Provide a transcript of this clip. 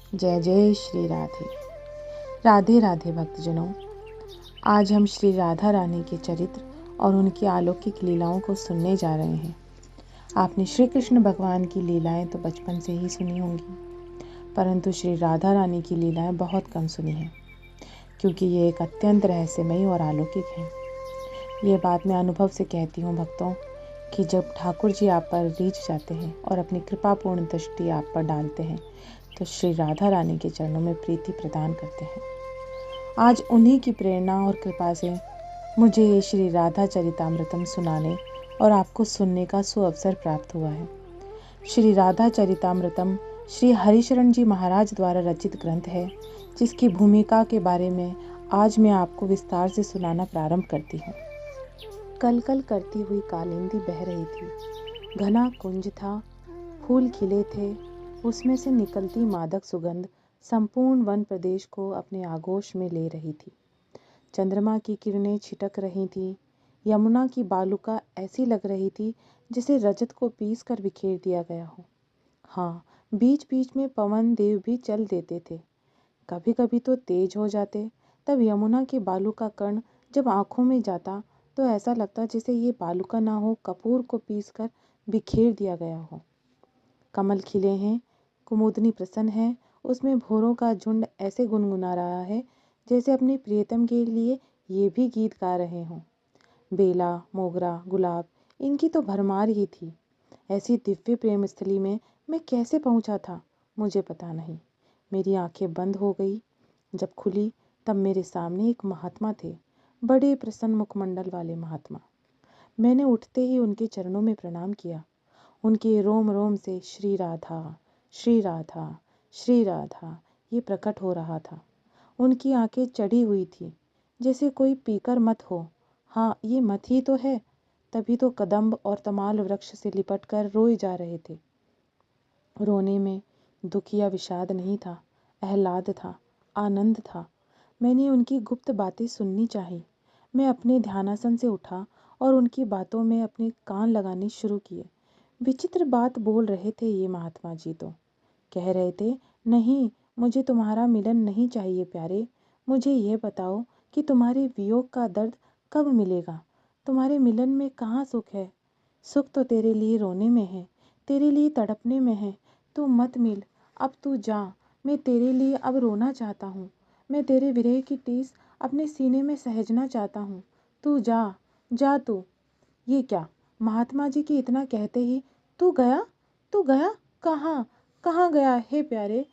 जय जय श्री राधे। राधे राधे भक्तजनों, आज हम श्री राधा रानी के चरित्र और उनकी अलौकिक लीलाओं को सुनने जा रहे हैं। आपने श्री कृष्ण भगवान की लीलाएं तो बचपन से ही सुनी होंगी, परंतु श्री राधा रानी की लीलाएं बहुत कम सुनी हैं, क्योंकि ये एक अत्यंत रहस्यमयी और अलौकिक है। ये बात मैं अनुभव से कहती हूँ भक्तों, कि जब ठाकुर जी आप पर रीझ जाते हैं और अपनी कृपापूर्ण दृष्टि आप पर डालते हैं, तो श्री राधा रानी के चरणों में प्रीति प्रदान करते हैं। आज उन्हीं की प्रेरणा और कृपा से मुझे ये श्री राधा चरितामृतम सुनाने और आपको सुनने का सुअवसर प्राप्त हुआ है। श्री राधा चरितामृतम श्री हरिशरण जी महाराज द्वारा रचित ग्रंथ है, जिसकी भूमिका के बारे में आज मैं आपको विस्तार से सुनाना प्रारंभ करती हूँ। कल कल करती हुई कालिंदी बह रही थी। घना कुंज था, फूल खिले थे, उसमें से निकलती मादक सुगंध संपूर्ण वन प्रदेश को अपने आगोश में ले रही थी। चंद्रमा की किरणें छिटक रही थीं। यमुना की बालुका ऐसी लग रही थी जैसे रजत को पीस कर बिखेर दिया गया हो। हाँ, बीच बीच में पवन देव भी चल देते थे, कभी कभी तो तेज हो जाते। तब यमुना के बालू का कण जब आंखों में जाता तो ऐसा लगता जैसे ये बालूका ना हो, कपूर को पीस कर बिखेर दिया गया हो। कमल खिले हैं, कुमुदनी प्रसन्न है, उसमें भौरों का झुंड ऐसे गुनगुना रहा है जैसे अपने प्रियतम के लिए ये भी गीत गा रहे हों। बेला, मोगरा, गुलाब, इनकी तो भरमार ही थी। ऐसी दिव्य प्रेम स्थली में मैं कैसे पहुंचा था, मुझे पता नहीं। मेरी आंखें बंद हो गई। जब खुली तब मेरे सामने एक महात्मा थे, बड़े प्रसन्न मुखमंडल वाले महात्मा। मैंने उठते ही उनके चरणों में प्रणाम किया। उनके रोम रोम से श्री राधा, श्री राधा, श्री राधा ये प्रकट हो रहा था। उनकी आंखें चढ़ी हुई थी, जैसे कोई पीकर मत हो। हाँ, ये मत ही तो है, तभी तो कदम्ब और तमाल वृक्ष से लिपट कर रोए जा रहे थे। रोने में दुख या विषाद नहीं था, आह्लाद था, आनंद था। मैंने उनकी गुप्त बातें सुननी चाही। मैं अपने ध्यानासन से उठा और उनकी बातों में अपने कान लगाने शुरू किए। विचित्र बात बोल रहे थे ये महात्मा जी तो। कह रहे थे, नहीं, मुझे तुम्हारा मिलन नहीं चाहिए प्यारे। मुझे यह बताओ कि तुम्हारे वियोग का दर्द कब मिलेगा। तुम्हारे मिलन में कहाँ सुख है। सुख तो तेरे लिए रोने में है, तेरे लिए तड़पने में है। तू मत मिल, अब तू जा। मैं तेरे लिए अब रोना चाहता हूँ। मैं तेरे विरह की टीस अपने सीने में सहेजना चाहता हूँ। तू जा, जा तू। ये क्या, महात्मा जी के इतना कहते ही तू गया? तू गया? कहाँ? कहाँ गया हे प्यारे?